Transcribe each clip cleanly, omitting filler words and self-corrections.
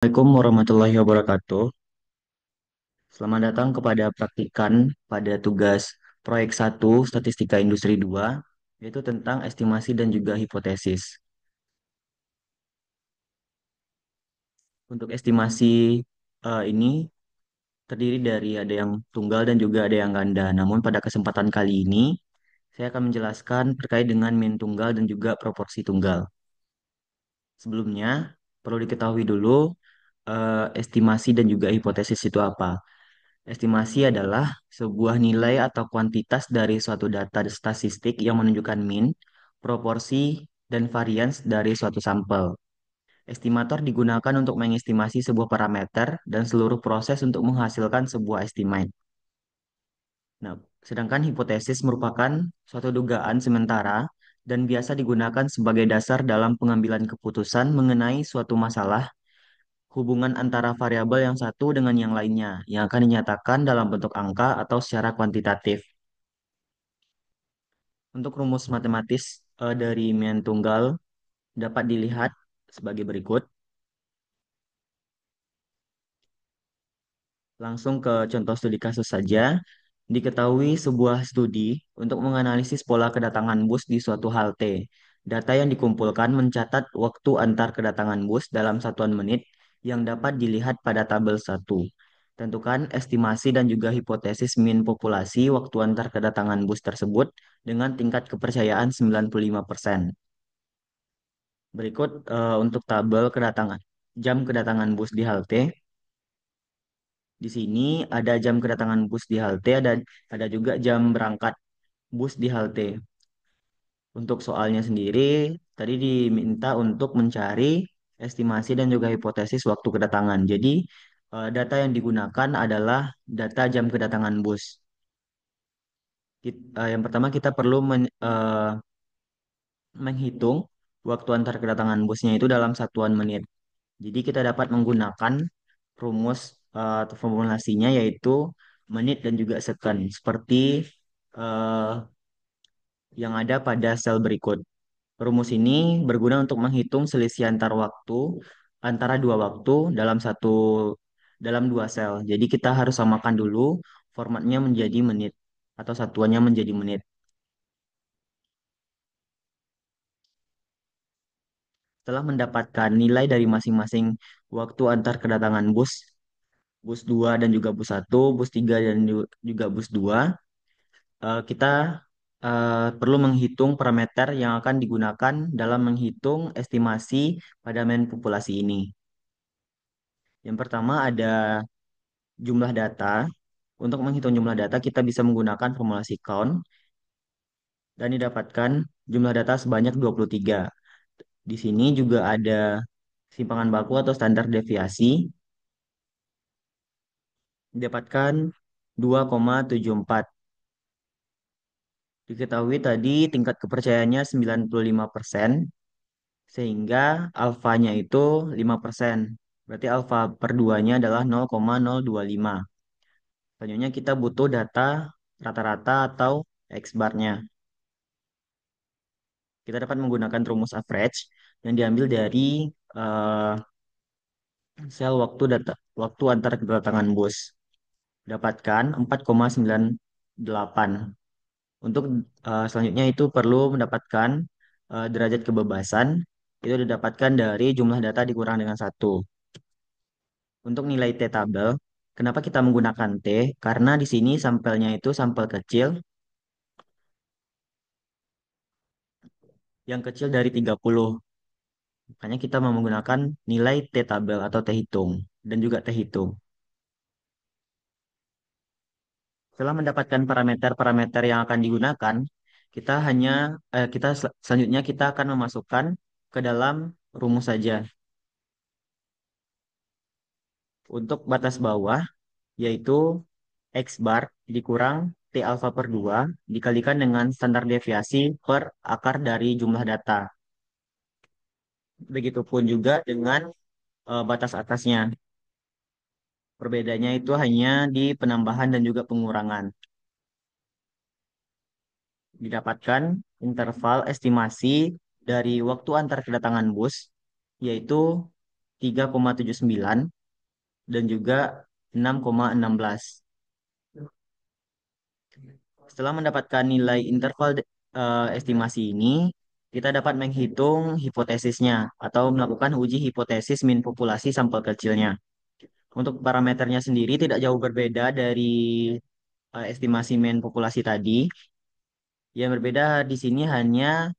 Assalamualaikum warahmatullahi wabarakatuh. Selamat datang kepada praktikan pada tugas proyek 1 Statistika Industri 2, yaitu tentang estimasi dan juga hipotesis. Untuk estimasi ini terdiri dari ada yang tunggal dan juga ada yang ganda. Namun pada kesempatan kali ini, saya akan menjelaskan terkait dengan min tunggal dan juga proporsi tunggal. Sebelumnya, perlu diketahui dulu estimasi dan juga hipotesis itu apa. Estimasi adalah sebuah nilai atau kuantitas dari suatu data statistik yang menunjukkan min, proporsi, dan varians dari suatu sampel. Estimator digunakan untuk mengestimasi sebuah parameter dan seluruh proses untuk menghasilkan sebuah estimate. Nah, sedangkan hipotesis merupakan suatu dugaan sementara dan biasa digunakan sebagai dasar dalam pengambilan keputusan mengenai suatu masalah, hubungan antara variabel yang satu dengan yang lainnya yang akan dinyatakan dalam bentuk angka atau secara kuantitatif. Untuk rumus matematis dari min tunggal dapat dilihat sebagai berikut. Langsung ke contoh studi kasus saja. Diketahui sebuah studi untuk menganalisis pola kedatangan bus di suatu halte. Data yang dikumpulkan mencatat waktu antar kedatangan bus dalam satuan menit yang dapat dilihat pada tabel 1. Tentukan estimasi dan juga hipotesis min populasi waktu antar kedatangan bus tersebut dengan tingkat kepercayaan 95%. Berikut untuk tabel kedatangan jam kedatangan bus di halte. Di sini ada jam kedatangan bus di halte, ada juga jam berangkat bus di halte. Untuk soalnya sendiri, tadi diminta untuk mencari estimasi dan juga hipotesis waktu kedatangan. Jadi, data yang digunakan adalah data jam kedatangan bus. Yang pertama kita perlu menghitung waktu antar kedatangan busnya itu dalam satuan menit. Jadi kita dapat menggunakan rumus atau formulasinya yaitu menit dan juga second seperti eh, yang ada pada sel berikut. Rumus ini berguna untuk menghitung selisih antar waktu antara dua waktu dalam dua sel. Jadi kita harus samakan dulu formatnya menjadi menit atau satuannya menjadi menit. Setelah mendapatkan nilai dari masing-masing waktu antar kedatangan bus 2 dan juga bus satu, bus 3 dan juga bus 2, kita perlu menghitung parameter yang akan digunakan dalam menghitung estimasi pada main populasi ini. Yang pertama ada jumlah data. Untuk menghitung jumlah data, kita bisa menggunakan formulasi count dan didapatkan jumlah data sebanyak 23. Di sini juga ada simpangan baku atau standar deviasi, didapatkan 2,74. Diketahui tadi tingkat kepercayaannya 95%, sehingga alfanya itu 5%. Berarti alfa per 2-nya adalah 0,025. Selanjutnya kita butuh data rata-rata atau X-bar-nya. Kita dapat menggunakan rumus average yang diambil dari eh, sel waktu antar kedatangan bus. Dapatkan 4,98. Untuk selanjutnya itu perlu mendapatkan derajat kebebasan. Itu didapatkan dari jumlah data dikurang dengan satu. Untuk nilai T tabel, kenapa kita menggunakan T? Karena di sini sampelnya itu sampel kecil, yang kecil dari 30. Makanya kita mau menggunakan nilai T tabel atau T hitung dan juga T hitung. Setelah mendapatkan parameter-parameter yang akan digunakan, selanjutnya kita akan memasukkan ke dalam rumus saja. Untuk batas bawah yaitu X bar dikurang T alfa per 2 dikalikan dengan standar deviasi per akar dari jumlah data. Begitupun juga dengan batas atasnya. Perbedaannya itu hanya di penambahan dan juga pengurangan. Didapatkan interval estimasi dari waktu antar kedatangan bus, yaitu 3,79 dan juga 6,16. Setelah mendapatkan nilai interval estimasi ini, kita dapat menghitung hipotesisnya atau melakukan uji hipotesis min populasi sampel kecilnya. Untuk parameternya sendiri tidak jauh berbeda dari estimasi min populasi tadi. Yang berbeda di sini hanya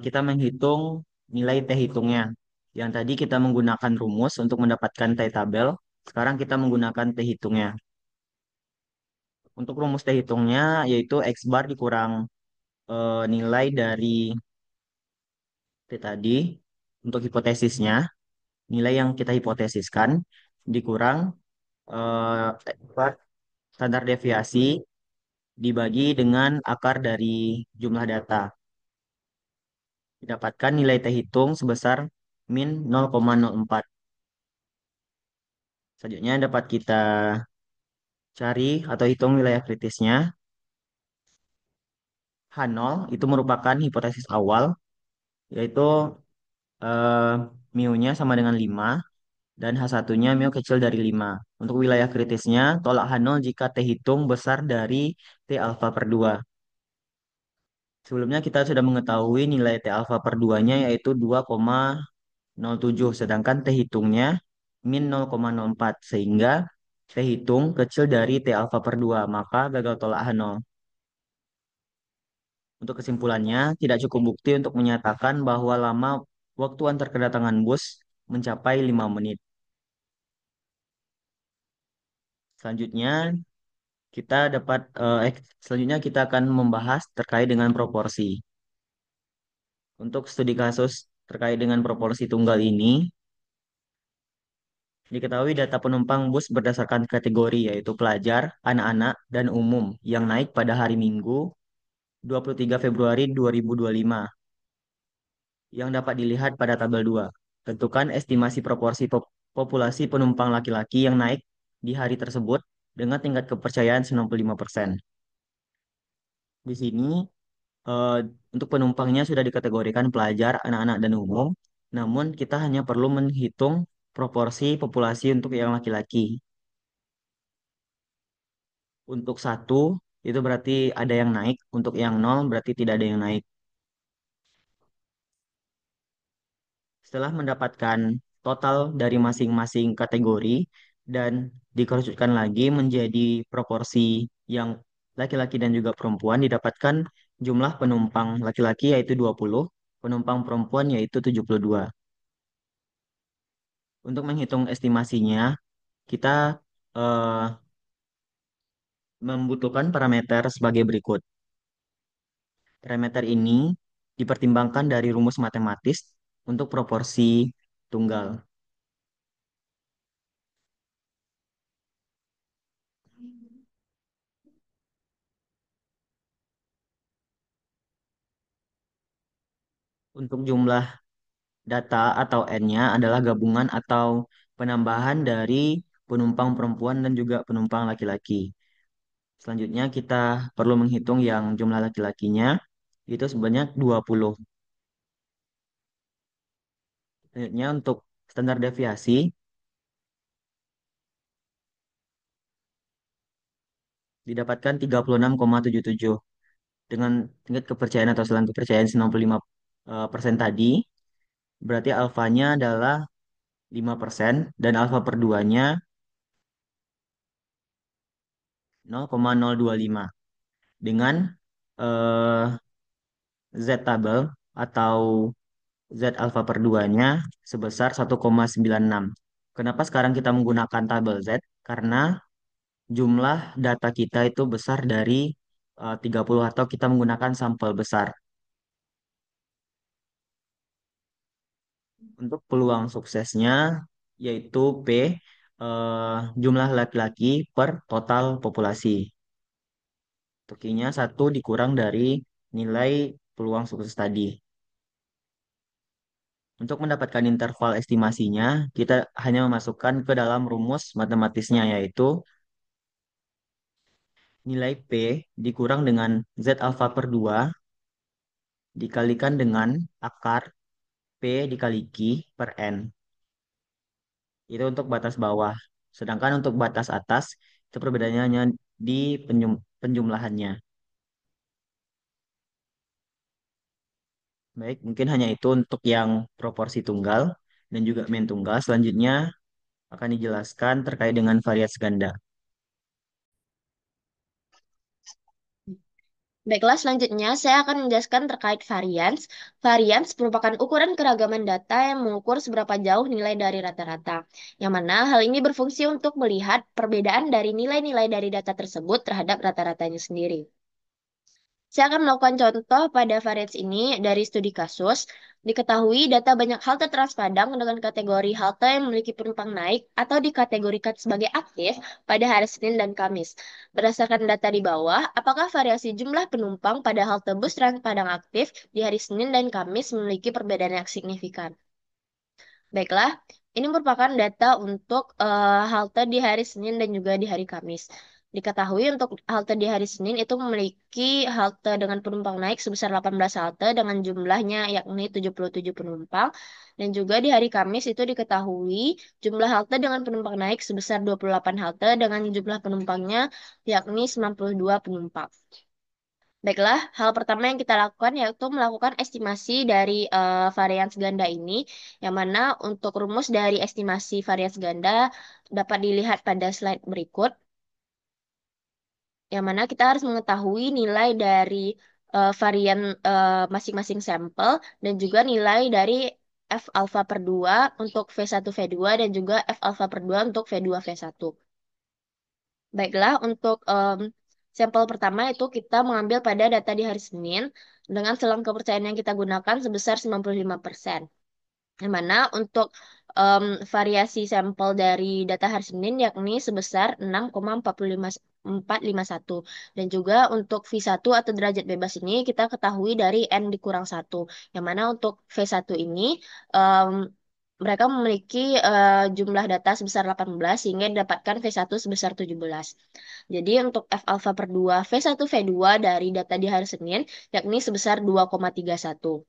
kita menghitung nilai T hitungnya. Yang tadi kita menggunakan rumus untuk mendapatkan T tabel, sekarang kita menggunakan T hitungnya. Untuk rumus T hitungnya yaitu X bar dikurang nilai dari T tadi untuk hipotesisnya, nilai yang kita hipotesiskan dikurang X bar standar deviasi dibagi dengan akar dari jumlah data. Didapatkan nilai T hitung sebesar min 0,04. Selanjutnya dapat kita cari atau hitung wilayah kritisnya. H0 itu merupakan hipotesis awal, yaitu eh, mu-nya sama dengan 5 dan H1-nya mu kecil dari 5. Untuk wilayah kritisnya, tolak H0 jika T hitung besar dari T alfa per 2. Sebelumnya kita sudah mengetahui nilai T alfa per 2-nya yaitu 2,07, sedangkan T hitungnya min 0,04, sehingga T hitung kecil dari T alfa per 2, maka gagal tolak H0. Untuk kesimpulannya, tidak cukup bukti untuk menyatakan bahwa lama waktu antar kedatangan bus mencapai 5 menit. Selanjutnya, selanjutnya kita akan membahas terkait dengan proporsi. Untuk studi kasus terkait dengan proporsi tunggal ini, diketahui data penumpang bus berdasarkan kategori yaitu pelajar, anak-anak, dan umum yang naik pada hari Minggu 23 Februari 2025 yang dapat dilihat pada tabel 2. Tentukan estimasi proporsi populasi penumpang laki-laki yang naik di hari tersebut dengan tingkat kepercayaan 95%. Di sini eh, untuk penumpangnya sudah dikategorikan pelajar, anak-anak, dan umum. Namun kita hanya perlu menghitung proporsi populasi untuk yang laki-laki. Untuk satu itu berarti ada yang naik, untuk yang nol berarti tidak ada yang naik. Setelah mendapatkan total dari masing-masing kategori dan dikerucutkan lagi menjadi proporsi yang laki-laki dan juga perempuan, didapatkan jumlah penumpang laki-laki yaitu 20, penumpang perempuan yaitu 72. Untuk menghitung estimasinya, kita eh, membutuhkan parameter sebagai berikut. Parameter ini dipertimbangkan dari rumus matematis untuk proporsi tunggal. Untuk jumlah data atau N-nya adalah gabungan atau penambahan dari penumpang perempuan dan juga penumpang laki-laki. Selanjutnya kita perlu menghitung yang jumlah laki-lakinya itu sebanyak 20. Selanjutnya untuk standar deviasi didapatkan 36,77 dengan tingkat kepercayaan atau selang kepercayaan 95% tadi. Berarti alfanya adalah 5% dan alfa per 2-nya 0,025 dengan eh, Z tabel atau Z alfa per 2-nya sebesar 1,96. Kenapa sekarang kita menggunakan tabel Z? Karena jumlah data kita itu besar dari 30 atau kita menggunakan sampel besar. Untuk peluang suksesnya yaitu P jumlah laki-laki per total populasi. Tukinya satu dikurang dari nilai peluang sukses tadi. Untuk mendapatkan interval estimasinya, kita hanya memasukkan ke dalam rumus matematisnya yaitu nilai P dikurang dengan Z alfa per 2 dikalikan dengan akar P dikali Q per N. Itu untuk batas bawah. Sedangkan untuk batas atas itu perbedaannya hanya di penjumlahannya. Baik, mungkin hanya itu untuk yang proporsi tunggal dan juga main tunggal. Selanjutnya akan dijelaskan terkait dengan variasi ganda. Baiklah, selanjutnya saya akan menjelaskan terkait varians. Varians merupakan ukuran keragaman data yang mengukur seberapa jauh nilai dari rata-rata. Yang mana hal ini berfungsi untuk melihat perbedaan dari nilai-nilai dari data tersebut terhadap rata-ratanya sendiri. Saya akan melakukan contoh pada varians ini dari studi kasus. Diketahui data banyak halte Transpadang dengan kategori halte yang memiliki penumpang naik atau dikategorikan sebagai aktif pada hari Senin dan Kamis. Berdasarkan data di bawah, apakah variasi jumlah penumpang pada halte bus Transpadang aktif di hari Senin dan Kamis memiliki perbedaan yang signifikan? Baiklah, ini merupakan data untuk halte di hari Senin dan juga di hari Kamis. Diketahui untuk halte di hari Senin itu memiliki halte dengan penumpang naik sebesar 18 halte dengan jumlahnya yakni 77 penumpang. Dan juga di hari Kamis itu diketahui jumlah halte dengan penumpang naik sebesar 28 halte dengan jumlah penumpangnya yakni 92 penumpang. Baiklah, hal pertama yang kita lakukan yaitu melakukan estimasi dari varians ganda ini, yang mana untuk rumus dari estimasi varians ganda dapat dilihat pada slide berikut, yang mana kita harus mengetahui nilai dari varian masing-masing sampel dan juga nilai dari F alpha per 2 untuk V1 V2 dan juga F alpha per 2 untuk V2 V1. Baiklah, untuk sampel pertama itu kita mengambil pada data di hari Senin dengan selang kepercayaan yang kita gunakan sebesar 95%. Yang mana untuk em, variasi sampel dari data hari Senin yakni sebesar 6,451. Dan juga untuk V1 atau derajat bebas ini kita ketahui dari N dikurang 1. Yang mana untuk V1 ini em, mereka memiliki jumlah data sebesar 18 sehingga didapatkan V1 sebesar 17. Jadi untuk F alpha per 2 V1 V2 dari data di hari Senin yakni sebesar 2,31.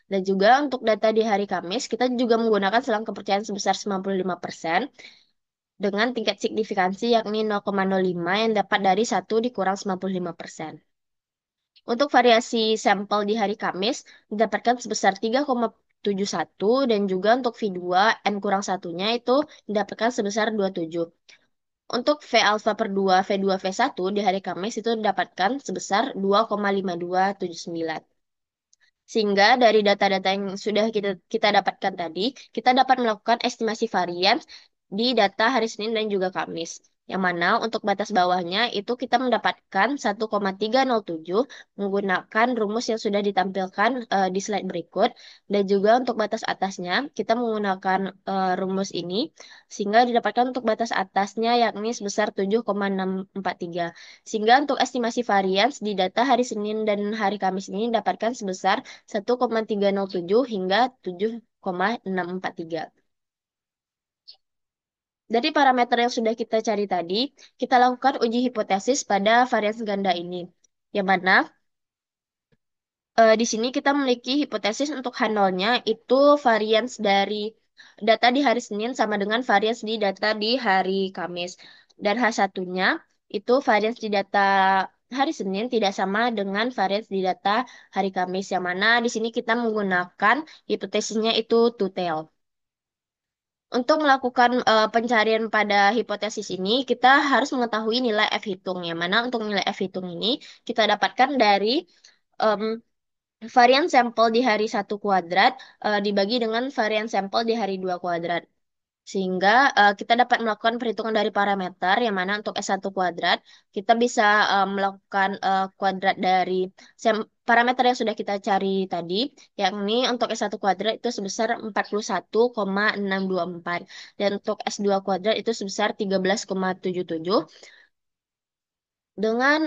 Dan juga untuk data di hari Kamis, kita juga menggunakan selang kepercayaan sebesar 95% dengan tingkat signifikansi yakni 0,05 yang dapat dari 1 dikurang 95%. Untuk variasi sampel di hari Kamis, didapatkan sebesar 3,71 dan juga untuk V2 N kurang satunya itu didapatkan sebesar 27. Untuk V alpha per 2 V2 V1 di hari Kamis itu didapatkan sebesar 2,5279. Sehingga dari data-data yang sudah kita dapatkan tadi, kita dapat melakukan estimasi varian di data hari Senin dan juga Kamis. Yang mana untuk batas bawahnya itu kita mendapatkan 1,307 menggunakan rumus yang sudah ditampilkan di slide berikut. Dan juga untuk batas atasnya kita menggunakan rumus ini sehingga didapatkan untuk batas atasnya yakni sebesar 7,643. Sehingga untuk estimasi varians di data hari Senin dan hari Kamis ini dapatkan sebesar 1,307 hingga 7,643. Dari parameter yang sudah kita cari tadi, kita lakukan uji hipotesis pada varians ganda ini. Yang mana di sini kita memiliki hipotesis untuk H0-nya itu varians dari data di hari Senin sama dengan varians di data di hari Kamis. Dan H1-nya itu varians di data hari Senin tidak sama dengan varians di data hari Kamis. Yang mana di sini kita menggunakan hipotesisnya itu two-tail. Untuk melakukan pencarian pada hipotesis ini, kita harus mengetahui nilai F hitung. Yang mana untuk nilai F hitung ini kita dapatkan dari em, varian sampel di hari satu kuadrat dibagi dengan varian sampel di hari 2 kuadrat. Sehingga kita dapat melakukan perhitungan dari parameter yang mana untuk S1 kuadrat kita bisa melakukan kuadrat dari parameter yang sudah kita cari tadi, yakni untuk S1 kuadrat itu sebesar 41,624 dan untuk S2 kuadrat itu sebesar 13,77 dengan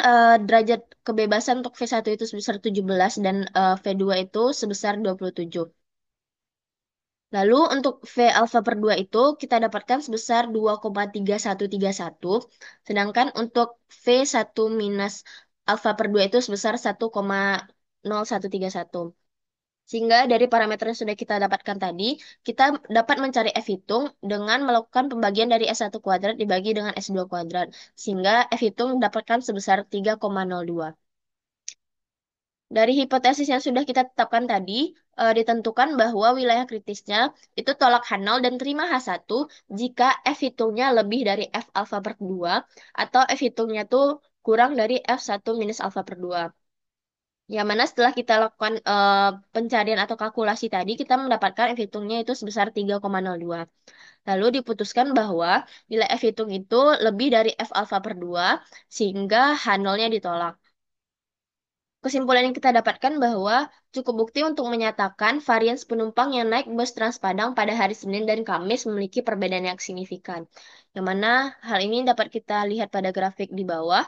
derajat kebebasan untuk V1 itu sebesar 17 dan V2 itu sebesar 27. Lalu untuk V alpha per 2 itu kita dapatkan sebesar 2,3131. Sedangkan untuk V1 minus alpha per 2 itu sebesar 1,0131. Sehingga dari parameter yang sudah kita dapatkan tadi, kita dapat mencari F hitung dengan melakukan pembagian dari S1 kuadrat dibagi dengan S2 kuadrat. Sehingga F hitung dapatkan sebesar 3,02. Dari hipotesis yang sudah kita tetapkan tadi, ditentukan bahwa wilayah kritisnya itu tolak Hanol dan terima H1 jika F hitungnya lebih dari F alfa per 2 atau F hitungnya tuh kurang dari F1 minus alfa per 2. Yang mana setelah kita lakukan pencarian atau kalkulasi tadi, kita mendapatkan F hitungnya itu sebesar 3,02. Lalu diputuskan bahwa nilai F hitung itu lebih dari F alfa per 2, sehingga H0-nya ditolak. Kesimpulan yang kita dapatkan bahwa cukup bukti untuk menyatakan varians penumpang yang naik bus Transpadang pada hari Senin dan Kamis memiliki perbedaan yang signifikan. Yang mana hal ini dapat kita lihat pada grafik di bawah.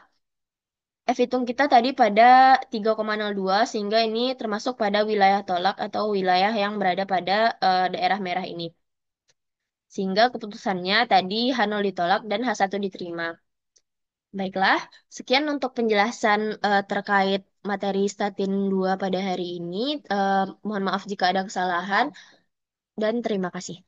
F hitung kita tadi pada 3,02 sehingga ini termasuk pada wilayah tolak atau wilayah yang berada pada daerah merah ini. Sehingga keputusannya tadi H0 ditolak dan H1 diterima. Baiklah, sekian untuk penjelasan terkait materi Statin 2 pada hari ini. Mohon maaf jika ada kesalahan dan terima kasih.